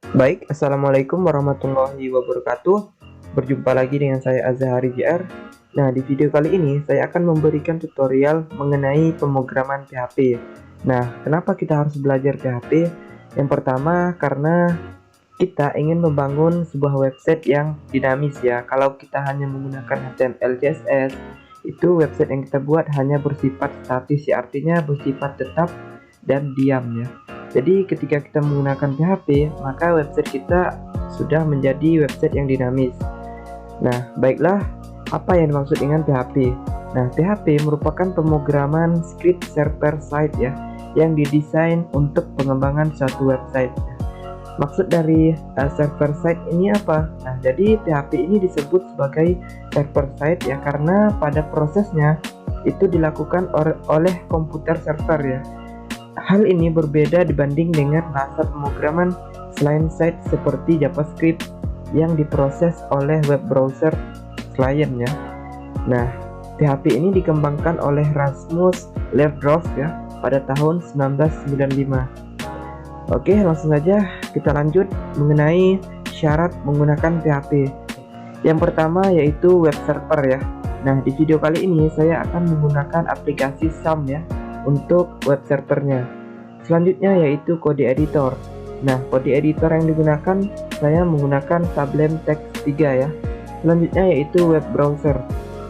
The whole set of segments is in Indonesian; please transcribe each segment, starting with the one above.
Baik, Assalamualaikum warahmatullahi wabarakatuh. Berjumpa lagi dengan saya Azhari JR. Nah, di video kali ini saya akan memberikan tutorial mengenai pemrograman PHP. Nah, kenapa kita harus belajar PHP? Yang pertama, karena kita ingin membangun sebuah website yang dinamis ya. Kalau kita hanya menggunakan HTML, CSS, itu website yang kita buat hanya bersifat statis ya, artinya bersifat tetap dan diam ya. Jadi ketika kita menggunakan PHP, maka website kita sudah menjadi website yang dinamis. Nah, baiklah, apa yang dimaksud dengan PHP? Nah, PHP merupakan pemrograman script server side ya, yang didesain untuk pengembangan suatu website. Maksud dari server side ini apa? Nah, jadi PHP ini disebut sebagai server side ya, karena pada prosesnya itu dilakukan oleh komputer server ya. Hal ini berbeda dibanding dengan bahasa pemrograman client-side seperti JavaScript yang diproses oleh web browser client ya. Nah, PHP ini dikembangkan oleh Rasmus Levdorf ya pada tahun 1995. Oke, langsung saja kita lanjut mengenai syarat menggunakan PHP. Yang pertama yaitu web server ya. Nah, di video kali ini saya akan menggunakan aplikasi SAM ya untuk web servernya. Selanjutnya yaitu kode editor. Nah, kode editor yang digunakan saya menggunakan Sublime Text 3 ya. Selanjutnya yaitu web browser.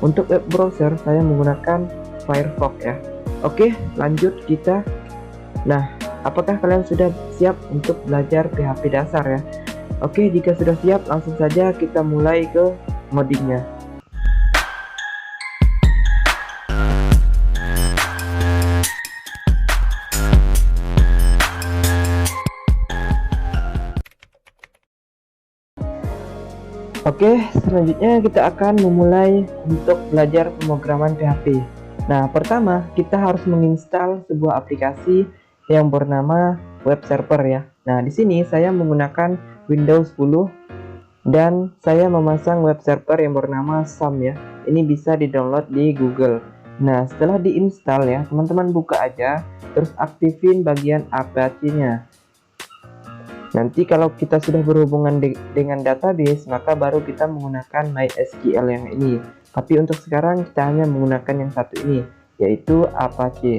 Untuk web browser saya menggunakan Firefox ya. Oke, lanjut kita. Nah, apakah kalian sudah siap untuk belajar PHP dasar ya? Oke, jika sudah siap langsung saja kita mulai ke ngodingnya. Oke, selanjutnya kita akan memulai untuk belajar pemrograman PHP. Nah, pertama kita harus menginstal sebuah aplikasi yang bernama web server ya. Nah, di sini saya menggunakan Windows 10 dan saya memasang web server yang bernama SAM ya. Ini bisa di-download di Google. Nah, setelah diinstal ya, teman-teman buka aja, terus aktifin bagian Apache-nya. Nanti kalau kita sudah berhubungan dengan database, maka baru kita menggunakan MySQL yang ini. Tapi untuk sekarang kita hanya menggunakan yang satu ini, yaitu Apache.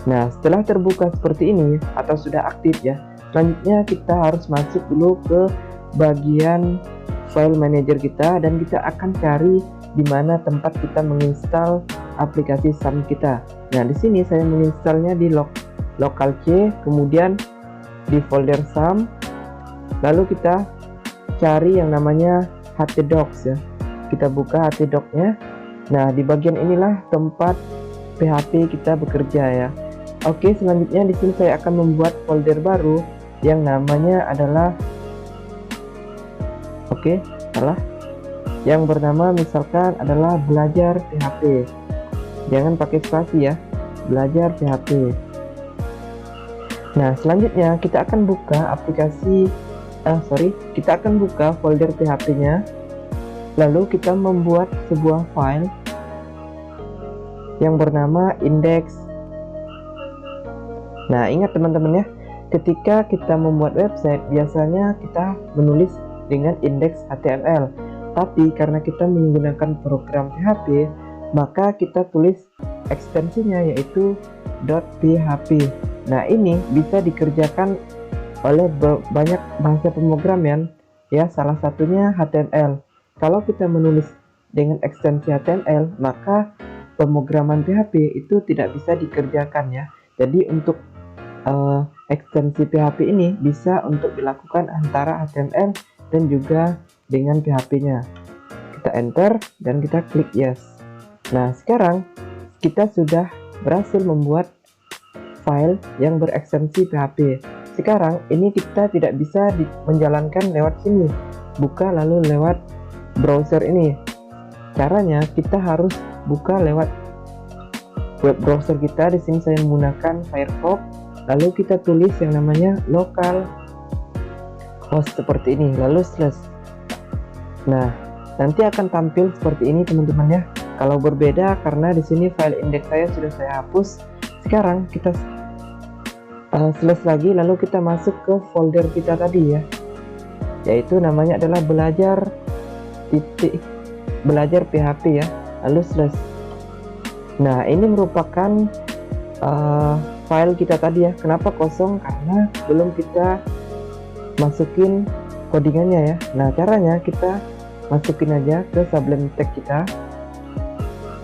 Nah, setelah terbuka seperti ini atau sudah aktif ya, selanjutnya kita harus masuk dulu ke bagian file manager kita dan kita akan cari di mana tempat kita menginstal aplikasi SAM kita. Nah, di sini saya menginstalnya di local C, kemudian di folder SAM, lalu kita cari yang namanya htdocs ya. Kita buka htdocs-nya. Nah, di bagian inilah tempat PHP kita bekerja ya. Oke, selanjutnya di sini saya akan membuat folder baru yang namanya adalah yang bernama misalkan adalah belajar PHP. Jangan pakai spasi ya, belajar PHP. Nah, selanjutnya kita akan buka kita akan buka folder PHP-nya. Lalu kita membuat sebuah file yang bernama index. Nah, ingat teman-teman ya, ketika kita membuat website biasanya kita menulis dengan index HTML. Tapi karena kita menggunakan program PHP, maka kita tulis ekstensinya yaitu .php. Nah, ini bisa dikerjakan oleh banyak bahasa pemrograman ya, salah satunya HTML. Kalau kita menulis dengan ekstensi HTML, maka pemrograman PHP itu tidak bisa dikerjakan ya. Jadi untuk ekstensi PHP ini bisa untuk dilakukan antara HTML dan juga dengan PHP-nya. Kita enter dan kita klik yes. Nah, sekarang kita sudah berhasil membuat file yang berekstensi PHP. Sekarang ini kita tidak bisa menjalankan lewat sini, buka lalu lewat browser ini. Caranya kita harus buka lewat web browser kita. Di sini saya menggunakan Firefox, lalu kita tulis yang namanya local host seperti ini, lalu slash. Nah, nanti akan tampil seperti ini teman-teman ya. Kalau berbeda karena di sini file index saya sudah saya hapus. Sekarang kita slash lagi, lalu kita masuk ke folder kita tadi ya. yaitu namanya adalah belajar PHP ya, lalu slash. Nah, ini merupakan file kita tadi ya. Kenapa kosong? Karena belum kita masukin codingannya ya. Nah, caranya kita masukin aja ke Sublime Text kita.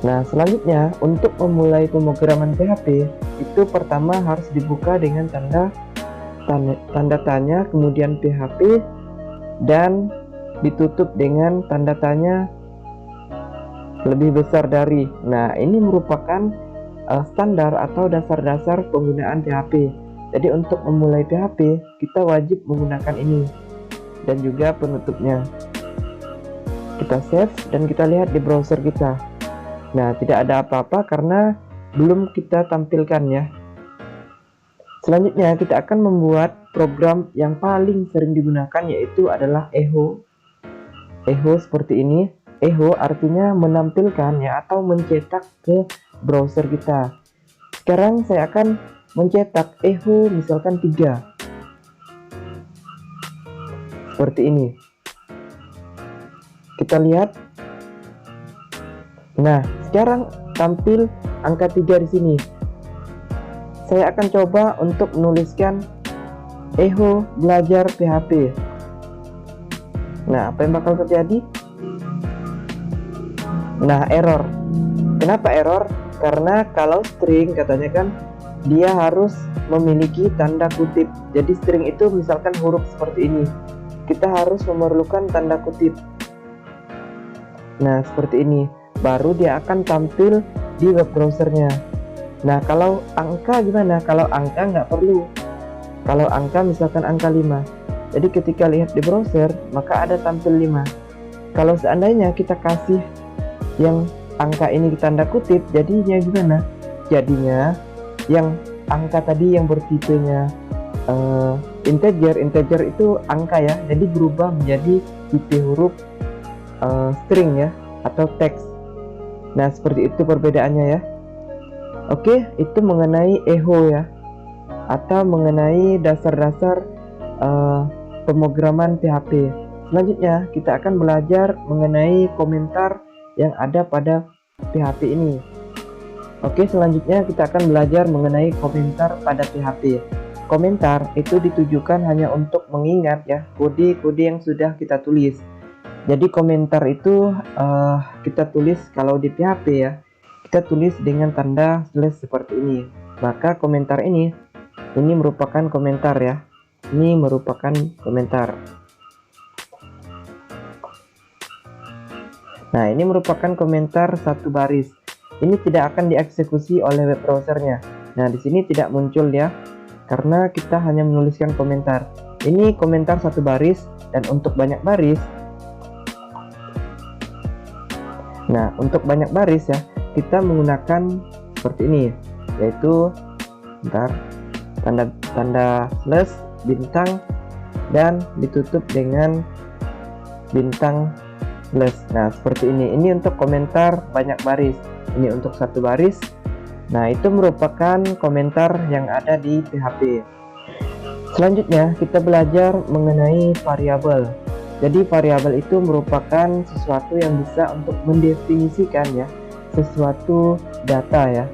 Nah, selanjutnya untuk memulai pemrograman PHP itu pertama harus dibuka dengan tanda tanya, kemudian PHP, dan ditutup dengan tanda tanya lebih besar dari. Nah, ini merupakan standar atau dasar-dasar penggunaan PHP. Jadi untuk memulai PHP kita wajib menggunakan ini dan juga penutupnya. Kita save dan kita lihat di browser kita. Nah, tidak ada apa-apa karena belum kita tampilkan ya. Selanjutnya kita akan membuat program yang paling sering digunakan, yaitu adalah echo. Echo seperti ini. Echo artinya menampilkan ya, atau mencetak ke browser kita. Sekarang saya akan mencetak echo misalkan 3 seperti ini. Kita lihat. Nah, sekarang tampil angka 3 di sini. Saya akan coba untuk menuliskan echo belajar PHP. Nah, apa yang bakal terjadi? Nah, error. Kenapa error? Karena kalau string katanya kan dia harus memiliki tanda kutip. Jadi string itu misalkan huruf seperti ini, kita harus memerlukan tanda kutip. Nah, seperti ini baru dia akan tampil di web browsernya. Nah, kalau angka gimana? Kalau angka nggak perlu. Kalau angka misalkan angka 5, jadi ketika lihat di browser maka ada tampil 5. Kalau seandainya kita kasih yang angka ini tanda kutip, jadinya gimana? Jadinya yang angka tadi yang bertipenya integer itu angka ya, jadi berubah menjadi tipe huruf string ya, atau teks. Nah, seperti itu perbedaannya ya. Oke, itu mengenai echo ya, atau mengenai dasar-dasar pemrograman PHP. Selanjutnya kita akan belajar mengenai komentar yang ada pada PHP ini. Oke, selanjutnya kita akan belajar mengenai komentar pada PHP. Komentar itu ditujukan hanya untuk mengingat ya kode-kode yang sudah kita tulis. Jadi komentar itu kita tulis kalau di PHP ya, kita tulis dengan tanda slash seperti ini. Maka komentar ini merupakan komentar ya. Ini merupakan komentar. Nah, ini merupakan komentar satu baris. Ini tidak akan dieksekusi oleh web browsernya. Nah, di sini tidak muncul ya, karena kita hanya menuliskan komentar. Ini komentar satu baris, dan untuk banyak baris. Nah, untuk banyak baris ya, kita menggunakan seperti ini, yaitu tanda slash, bintang, dan ditutup dengan bintang slash. Nah, seperti ini. Ini untuk komentar banyak baris. Ini untuk satu baris. Nah, itu merupakan komentar yang ada di PHP. Selanjutnya kita belajar mengenai variabel. Jadi variabel itu merupakan sesuatu yang bisa untuk mendefinisikan ya sesuatu data ya.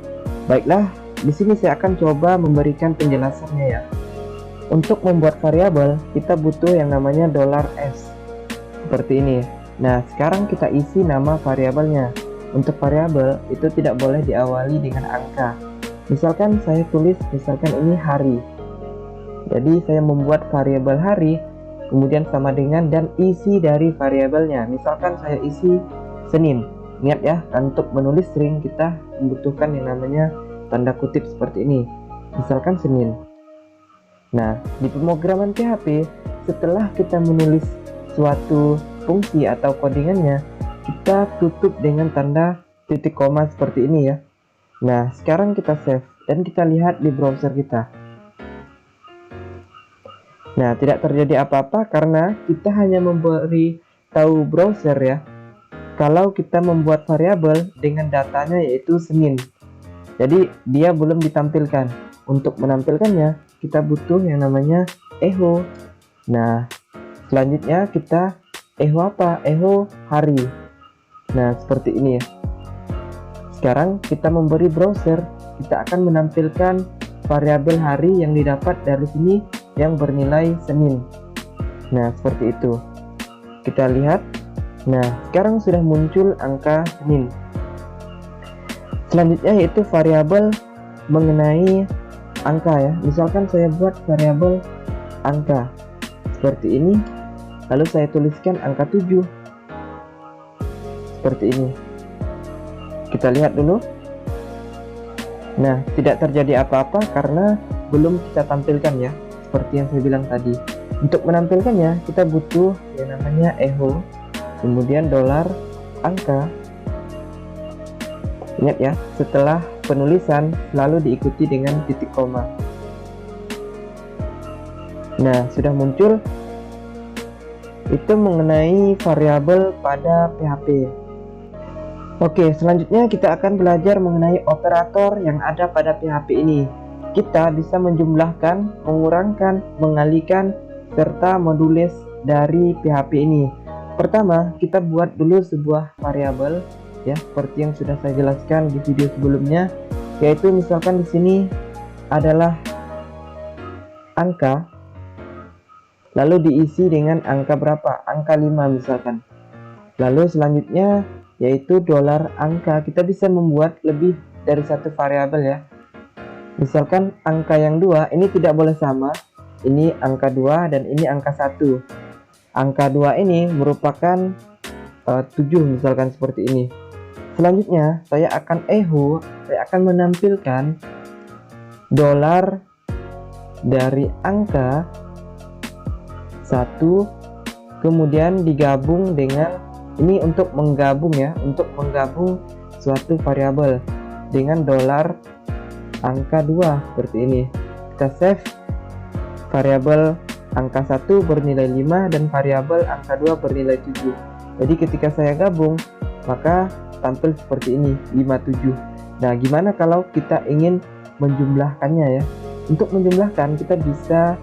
Baiklah, di sini saya akan coba memberikan penjelasannya ya. Untuk membuat variabel kita butuh yang namanya $s seperti ini. Nah, sekarang kita isi nama variabelnya. Untuk variabel itu tidak boleh diawali dengan angka. Misalkan saya tulis misalkan ini hari. Jadi saya membuat variabel hari, kemudian sama dengan dan isi dari variabelnya. Misalkan saya isi Senin. Ingat ya, untuk menulis string kita membutuhkan yang namanya tanda kutip seperti ini. Misalkan Senin. Nah, di pemrograman PHP setelah kita menulis suatu fungsi atau codingannya, kita tutup dengan tanda titik koma seperti ini ya. Nah, sekarang kita save dan kita lihat di browser kita. Nah, tidak terjadi apa-apa karena kita hanya memberi tahu browser ya kalau kita membuat variabel dengan datanya yaitu Senin. Jadi dia belum ditampilkan. Untuk menampilkannya kita butuh yang namanya echo. Nah, Selanjutnya kita echo apa? Echo hari. Nah, seperti ini ya. Sekarang kita memberi browser, kita akan menampilkan variabel hari yang didapat dari sini yang bernilai Senin. Nah, seperti itu. Kita lihat. Nah, sekarang sudah muncul angka Senin. Selanjutnya yaitu variabel mengenai angka ya. Misalkan saya buat variabel angka seperti ini, lalu saya tuliskan angka 7 seperti ini. Kita lihat dulu. Nah, tidak terjadi apa-apa karena belum kita tampilkan ya, seperti yang saya bilang tadi. Untuk menampilkannya kita butuh yang namanya echo, kemudian dolar angka. Ingat ya, setelah penulisan selalu diikuti dengan titik koma. Nah, sudah muncul. Itu mengenai variabel pada PHP. Oke, selanjutnya kita akan belajar mengenai operator yang ada pada PHP ini. Kita bisa menjumlahkan, mengurangkan, mengalihkan, serta modules dari PHP ini. Pertama, kita buat dulu sebuah variabel ya, seperti yang sudah saya jelaskan di video sebelumnya, yaitu misalkan di sini adalah angka, lalu diisi dengan angka berapa? Angka 5 misalkan. Lalu selanjutnya yaitu dolar angka. Kita bisa membuat lebih dari satu variabel ya. Misalkan angka yang 2 ini tidak boleh sama. Ini angka 2 dan ini angka 1. Angka 2 ini merupakan 7 misalkan seperti ini. Selanjutnya saya akan echo, saya akan menampilkan dolar dari angka 1 kemudian digabung dengan ini untuk menggabung ya, untuk menggabung suatu variabel dengan dolar angka 2 seperti ini. Kita save variabel angka 1 bernilai 5 dan variabel angka 2 bernilai 7. Jadi ketika saya gabung maka tampil seperti ini 57. Nah, gimana kalau kita ingin menjumlahkannya ya? Untuk menjumlahkan kita bisa,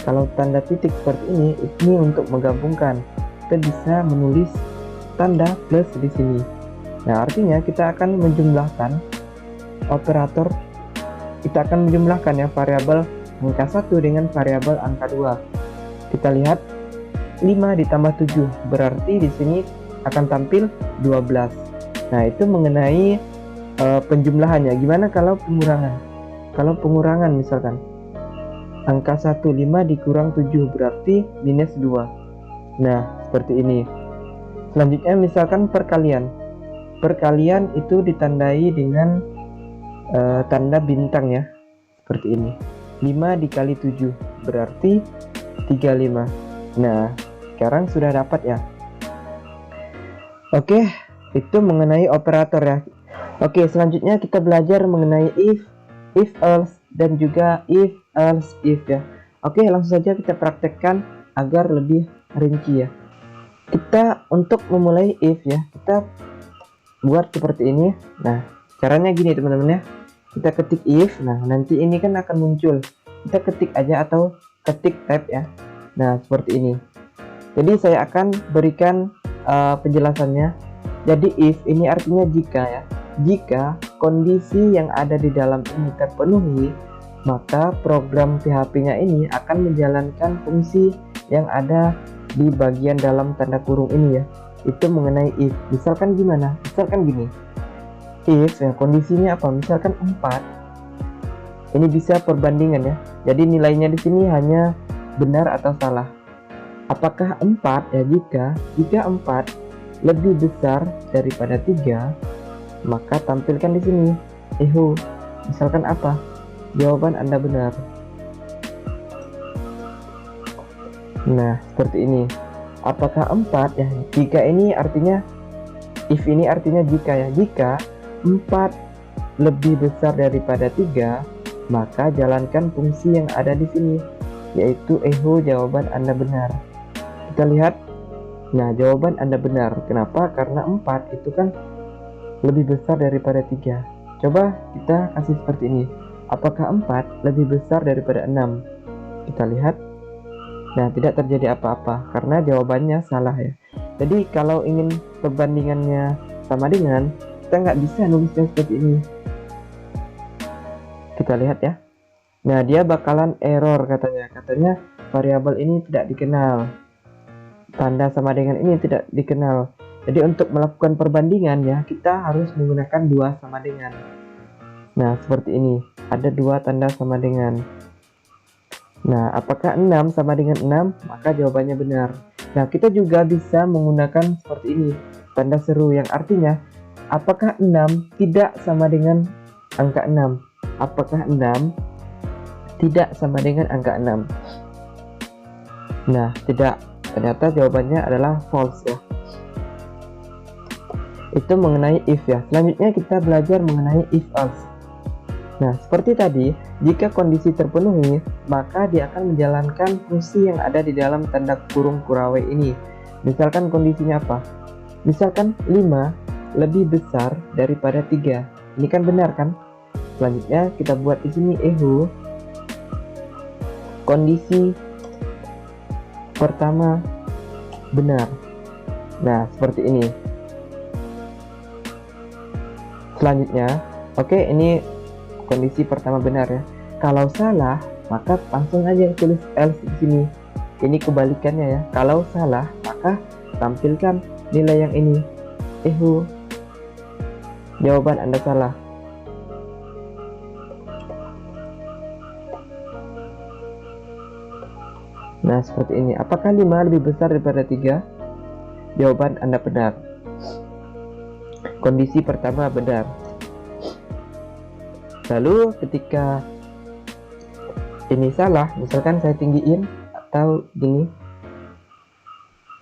kalau tanda titik seperti ini untuk menggabungkan. Kita bisa menulis tanda plus di sini. Nah, artinya kita akan menjumlahkan operator, kita akan menjumlahkan ya variabel angka 1 dengan variabel angka 2. Kita lihat 5 ditambah 7 berarti di sini akan tampil 12. Nah, itu mengenai penjumlahannya. Gimana kalau pengurangan? Kalau pengurangan misalkan angka 1 5 dikurang 7 berarti minus 2. Nah, seperti ini. Selanjutnya misalkan perkalian. Perkalian itu ditandai dengan tanda bintang ya. Seperti ini. 5 dikali 7 berarti 35. Nah, sekarang sudah dapat ya. Oke, itu mengenai operator ya. Oke, selanjutnya kita belajar mengenai if else dan juga if else if ya. Oke, langsung saja kita praktekkan agar lebih rinci ya. Kita untuk memulai if ya, kita buat seperti ini. Nah, caranya gini teman-teman ya. Kita ketik if, nah nanti ini kan akan muncul. Kita ketik aja atau ketik tab ya. Nah, seperti ini. Jadi saya akan berikan penjelasannya. Jadi if ini artinya jika ya. Jika kondisi yang ada di dalam ini terpenuhi, maka program PHP-nya ini akan menjalankan fungsi yang ada di bagian dalam tanda kurung ini ya. Itu mengenai if. Misalkan gimana? Misalkan gini. If ya, kondisinya apa? Misalkan 4. Ini bisa perbandingan ya. Jadi nilainya di sini hanya benar atau salah. Apakah 4 ya, jika 4 lebih besar daripada 3, maka tampilkan di sini echo. Misalkan apa? Jawaban Anda benar. Nah, seperti ini. Apakah 4 ya? Jika ini artinya if ini artinya jika ya. Jika 4 lebih besar daripada 3, maka jalankan fungsi yang ada di sini, yaitu echo jawaban Anda benar. Kita lihat. Nah, jawaban Anda benar. Kenapa? Karena 4 itu kan lebih besar daripada 3. Coba kita kasih seperti ini. Apakah 4 lebih besar daripada 6? Kita lihat. Nah, tidak terjadi apa-apa karena jawabannya salah ya. Jadi kalau ingin perbandingannya sama dengan, kita nggak bisa nulisnya seperti ini. Kita lihat ya. Nah, dia bakalan error katanya variabel ini tidak dikenal, tanda sama dengan ini tidak dikenal. Jadi untuk melakukan perbandingan ya, kita harus menggunakan dua sama dengan. Nah, seperti ini, ada dua tanda sama dengan. Nah, apakah 6 sama dengan 6? Maka jawabannya benar. Nah, kita juga bisa menggunakan seperti ini, tanda seru yang artinya apakah 6 tidak sama dengan angka 6? Apakah 6 tidak sama dengan angka 6? Nah, tidak. Ternyata jawabannya adalah false ya. Itu mengenai if ya. Selanjutnya kita belajar mengenai if else. Nah, seperti tadi, jika kondisi terpenuhi, maka dia akan menjalankan fungsi yang ada di dalam tanda kurung kurawai ini. Misalkan kondisinya apa? Misalkan 5 lebih besar daripada 3. Ini kan benar kan? Selanjutnya kita buat di sini echo kondisi pertama benar. Nah, seperti ini. Selanjutnya, oke, ini kondisi pertama benar ya. Kalau salah, maka langsung aja tulis else di sini. Ini kebalikannya ya. Kalau salah, maka tampilkan nilai yang ini. Echo, jawaban Anda salah. Nah, seperti ini. Apakah 5 lebih besar daripada 3? Jawaban Anda benar. Kondisi pertama benar. Lalu ketika ini salah, misalkan saya tinggiin atau gini,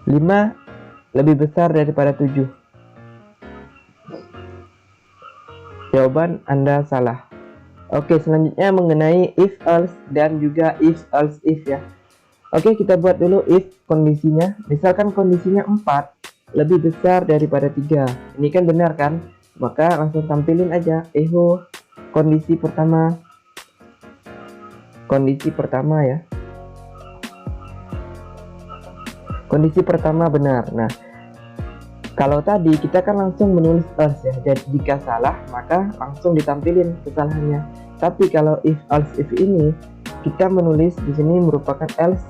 5 lebih besar daripada 7. Jawaban Anda salah. Oke, selanjutnya mengenai if else dan juga if else if ya. Oke, kita buat dulu if kondisinya. Misalkan kondisinya 4 lebih besar daripada 3. Ini kan benar kan? Maka langsung tampilin aja echo kondisi pertama. Kondisi pertama ya. Kondisi pertama benar. Nah, kalau tadi kita kan langsung menulis else ya. Jadi jika salah, maka langsung ditampilin kesalahannya. Tapi kalau if else if ini kita menulis di sini merupakan else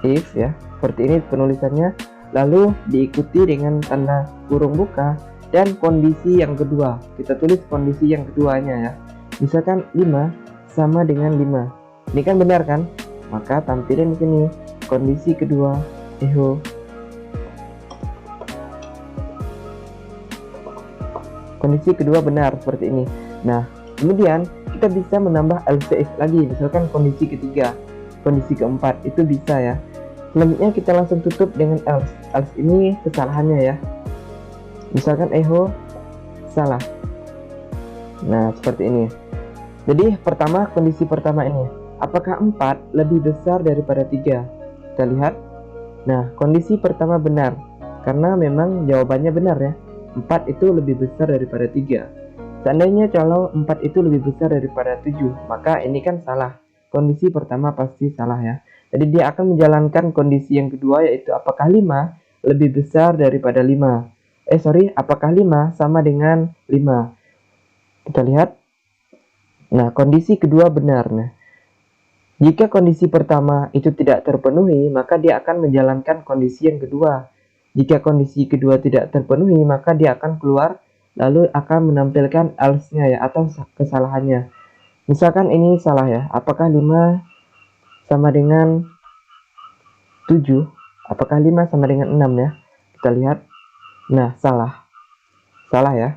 if ya. Seperti ini penulisannya. Lalu diikuti dengan tanda kurung buka dan kondisi yang kedua. Kita tulis kondisi yang keduanya ya. Misalkan 5 sama dengan 5. Ini kan benar kan? Maka tampilin di sini kondisi kedua echo kondisi kedua benar seperti ini. Nah, kemudian kita bisa menambah else if lagi. Misalkan kondisi ketiga, kondisi keempat, itu bisa ya. Selanjutnya kita langsung tutup dengan else. Else ini kesalahannya ya. Misalkan echo salah. Nah, seperti ini. Jadi pertama, kondisi pertama ini, apakah 4 lebih besar daripada 3? Kita lihat. Nah, kondisi pertama benar, karena memang jawabannya benar ya. 4 itu lebih besar daripada 3. Seandainya kalau 4 itu lebih besar daripada 7, maka ini kan salah. Kondisi pertama pasti salah ya. Jadi dia akan menjalankan kondisi yang kedua, yaitu apakah 5 lebih besar daripada 5. Apakah 5 sama dengan 5. Kita lihat. Nah, kondisi kedua benar. Nah, jika kondisi pertama itu tidak terpenuhi, maka dia akan menjalankan kondisi yang kedua. Jika kondisi kedua tidak terpenuhi, maka dia akan keluar lalu akan menampilkan else-nya ya, atau kesalahannya. Misalkan ini salah ya. Apakah 5 sama dengan 7? Apakah 5 sama dengan 6 ya? Kita lihat. Nah, salah. Salah ya.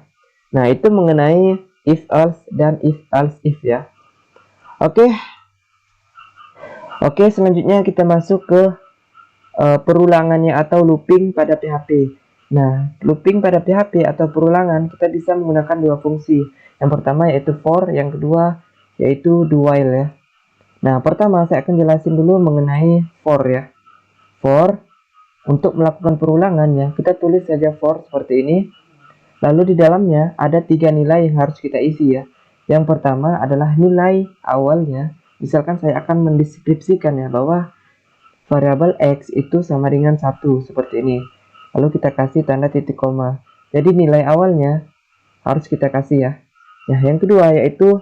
Nah, itu mengenai if else dan if else if ya. Oke, selanjutnya kita masuk ke perulangannya atau looping pada PHP. Nah, looping pada PHP atau perulangan kita bisa menggunakan dua fungsi. Yang pertama yaitu for, yang kedua yaitu do while ya. Nah, pertama saya akan jelasin dulu mengenai for ya. For, untuk melakukan perulangan ya, kita tulis saja for seperti ini. Lalu di dalamnya ada 3 nilai yang harus kita isi ya. Yang pertama adalah nilai awalnya. Misalkan saya akan mendeskripsikan ya, bahwa variabel X itu sama dengan 1 seperti ini. Lalu kita kasih tanda titik koma. Jadi nilai awalnya harus kita kasih ya. Nah, yang kedua yaitu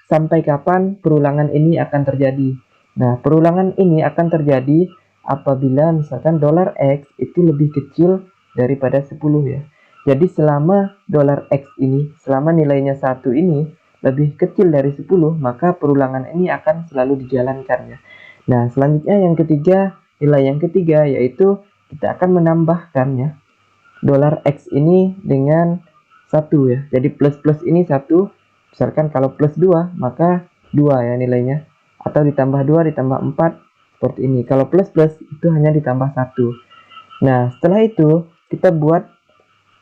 sampai kapan perulangan ini akan terjadi. Nah, perulangan ini akan terjadi apabila misalkan $X itu lebih kecil daripada 10 ya. Jadi selama $X ini, selama nilainya 1 ini lebih kecil dari 10, maka perulangan ini akan selalu dijalankan ya. Nah, selanjutnya yang ketiga, nilai yang ketiga yaitu kita akan menambahkan ya $X ini dengan 1 ya. Jadi plus ini 1. Misalkan kalau plus 2 maka 2 ya nilainya. Atau ditambah 2 ditambah 4 seperti ini. Kalau plus itu hanya ditambah 1. Nah, setelah itu kita buat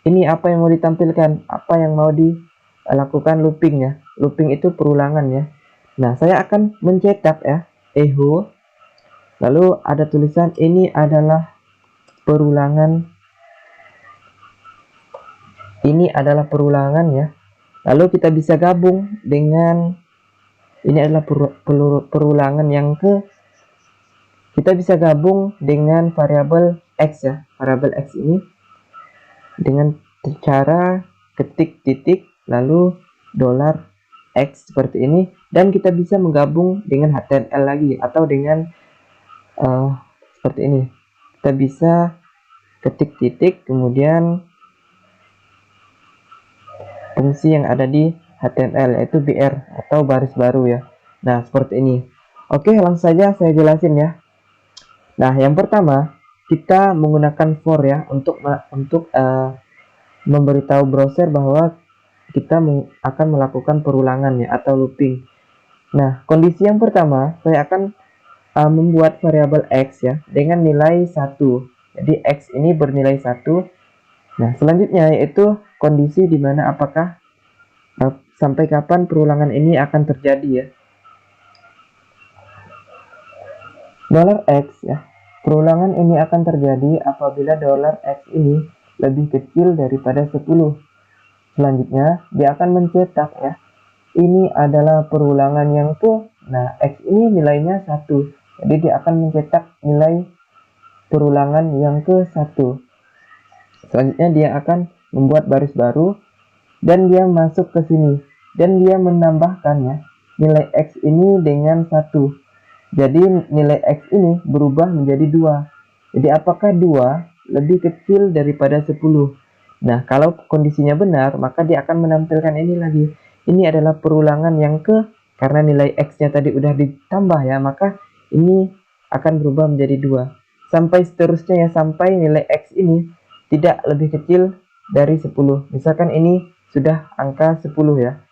ini apa yang mau ditampilkan, apa yang mau dilakukan looping ya. Looping itu perulangan ya. Nah, saya akan mencetak ya echo. Lalu ada tulisan ini adalah perulangan. Ini adalah perulangan ya. Lalu kita bisa gabung dengan ini adalah perulangan yang kita bisa gabung dengan variabel X ya. Variabel X ini dengan cara ketik titik lalu $X seperti ini, dan kita bisa menggabung dengan HTML lagi atau dengan seperti ini. Kita bisa ketik titik kemudian fungsi yang ada di HTML yaitu BR atau baris baru ya. Nah, seperti ini. Oke, langsung saja saya jelasin ya. Nah, yang pertama kita menggunakan for ya untuk memberitahu browser bahwa kita akan melakukan perulangan ya atau looping. Nah, kondisi yang pertama saya akan membuat variabel X ya dengan nilai 1. Jadi X ini bernilai 1. Nah, selanjutnya yaitu kondisi dimana apakah sampai kapan perulangan ini akan terjadi ya. $X ya. Perulangan ini akan terjadi apabila $X ini lebih kecil daripada 10. Selanjutnya, dia akan mencetak ya. Ini adalah perulangan yang nah, X ini nilainya 1. Jadi dia akan mencetak nilai perulangan yang ke-1. Selanjutnya dia akan membuat baris baru dan dia masuk ke sini dan dia menambahkannya nilai X ini dengan 1. Jadi nilai X ini berubah menjadi 2. Jadi apakah 2 lebih kecil daripada 10? Nah, kalau kondisinya benar, maka dia akan menampilkan ini lagi. Ini adalah perulangan yang karena nilai X-nya tadi udah ditambah ya, maka ini akan berubah menjadi 2. Sampai seterusnya ya, sampai nilai X ini tidak lebih kecil dari 10. Misalkan ini sudah angka 10 ya.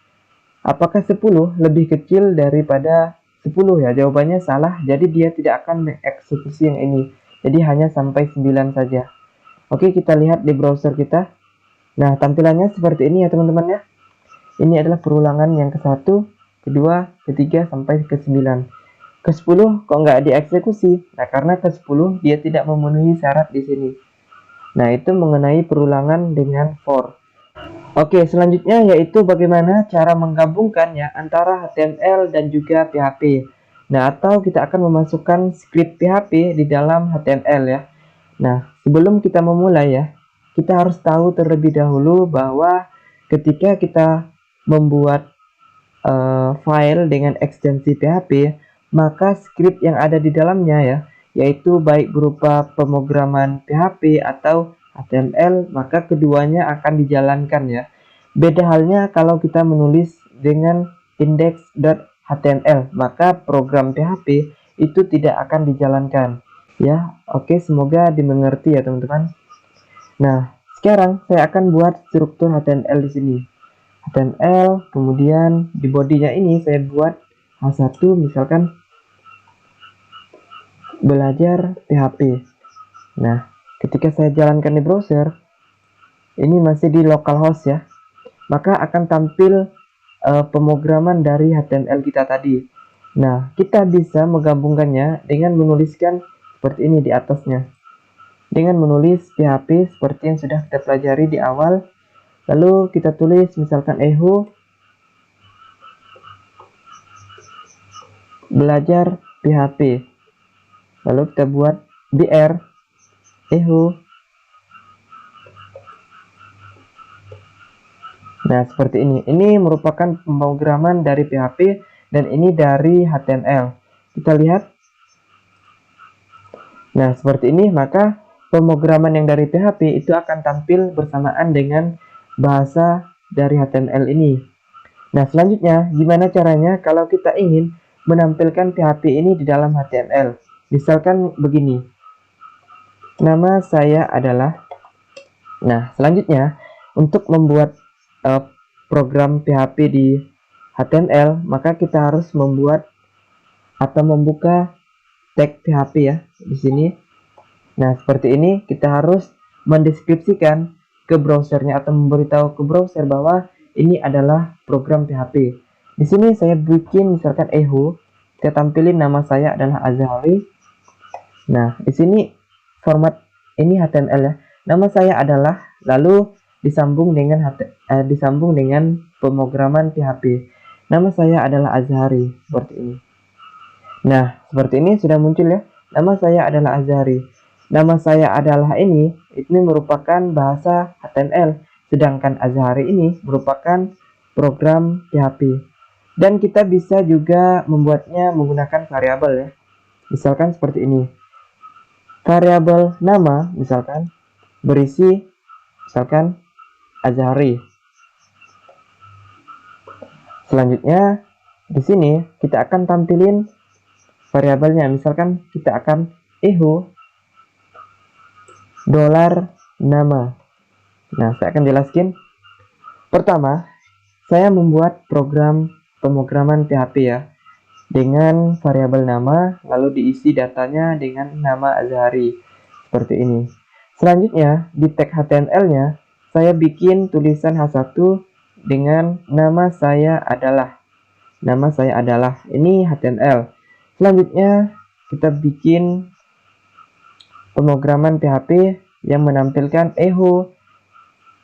Apakah 10 lebih kecil daripada 10 ya? Jawabannya salah, jadi dia tidak akan mengeksekusi yang ini. Jadi hanya sampai 9 saja. Oke, kita lihat di browser kita. Nah, tampilannya seperti ini ya teman-teman ya. Ini adalah perulangan yang ke-1, kedua, ketiga, sampai ke-9. Ke-10 kok nggak dieksekusi? Nah, karena ke-10 dia tidak memenuhi syarat di sini. Nah, itu mengenai perulangan dengan for. Oke, selanjutnya yaitu bagaimana cara menggabungkan ya antara HTML dan juga PHP. Nah, atau kita akan memasukkan script PHP di dalam HTML ya. Nah, sebelum kita memulai ya, kita harus tahu terlebih dahulu bahwa ketika kita membuat file dengan ekstensi PHP, maka script yang ada di dalamnya ya, yaitu baik berupa pemrograman PHP atau HTML, maka keduanya akan dijalankan ya. Beda halnya kalau kita menulis dengan index.html, maka program PHP itu tidak akan dijalankan ya. Oke, semoga dimengerti ya teman-teman. Nah, sekarang saya akan buat struktur HTML di sini. HTML, kemudian di bodinya ini saya buat H1 misalkan belajar PHP. Nah, ketika saya jalankan di browser, ini masih di localhost ya, maka akan tampil pemrograman dari HTML kita tadi. Nah, kita bisa menggabungkannya dengan menuliskan seperti ini di atasnya. Dengan menulis PHP seperti yang sudah kita pelajari di awal. Lalu kita tulis misalkan echo belajar PHP. lalu kita buat br echo. Nah, seperti ini. Ini merupakan pemrograman dari PHP dan ini dari HTML. Kita lihat. Nah, seperti ini, maka pemrograman yang dari PHP itu akan tampil bersamaan dengan bahasa dari HTML ini. Nah, selanjutnya, gimana caranya kalau kita ingin menampilkan PHP ini di dalam HTML? Misalkan begini. Nama saya adalah. Nah, selanjutnya, untuk membuat program PHP di HTML, maka kita harus membuat atau membuka tag PHP ya di sini. Nah, seperti ini kita harus mendeskripsikan ke browsernya atau memberitahu ke browser bahwa ini adalah program PHP. Di sini saya bikin misalkan echo, saya tampilin nama saya adalah Azhari. Nah, di sini format ini HTML ya. Nama saya adalah, lalu disambung dengan pemrograman PHP. Nama saya adalah Azhari, seperti ini. Nah, seperti ini sudah muncul ya. Nama saya adalah Azhari. Nama saya adalah ini merupakan bahasa HTML, sedangkan Azhari ini merupakan program PHP. Dan kita bisa juga membuatnya menggunakan variabel ya. Misalkan seperti ini. Variabel nama misalkan berisi misalkan Azhari. Selanjutnya di sini kita akan tampilin variabelnya, misalkan kita akan echo $nama. Nah, saya akan jelaskan. Pertama, saya membuat program pemrograman PHP ya dengan variabel nama, lalu diisi datanya dengan nama Azhari seperti ini. Selanjutnya di tag HTML-nya saya bikin tulisan H1 dengan nama saya adalah. Nama saya adalah. Ini HTML. Selanjutnya kita bikin pemrograman PHP yang menampilkan echo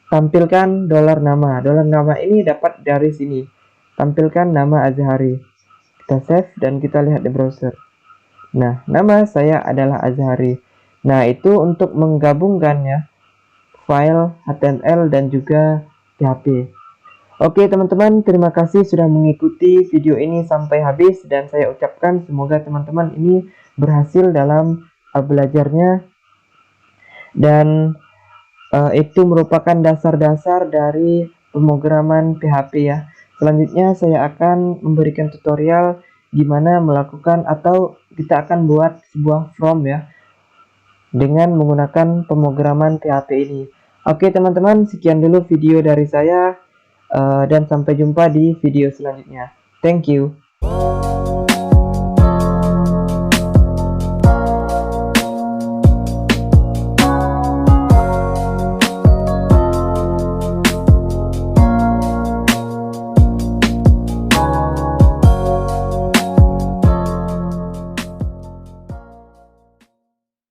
tampilkan $nama. $nama ini dapat dari sini. Tampilkan nama Azhari. Kita save dan kita lihat di browser. Nah, nama saya adalah Azhari. Nah, itu untuk menggabungkannya file HTML dan juga PHP. Oke teman-teman, terima kasih sudah mengikuti video ini sampai habis, dan saya ucapkan semoga teman-teman ini berhasil dalam belajarnya, dan itu merupakan dasar-dasar dari pemrograman PHP ya. Selanjutnya saya akan memberikan tutorial gimana melakukan atau kita akan buat sebuah form ya dengan menggunakan pemrograman PHP ini. Oke teman-teman, sekian dulu video dari saya, dan sampai jumpa di video selanjutnya. Thank you.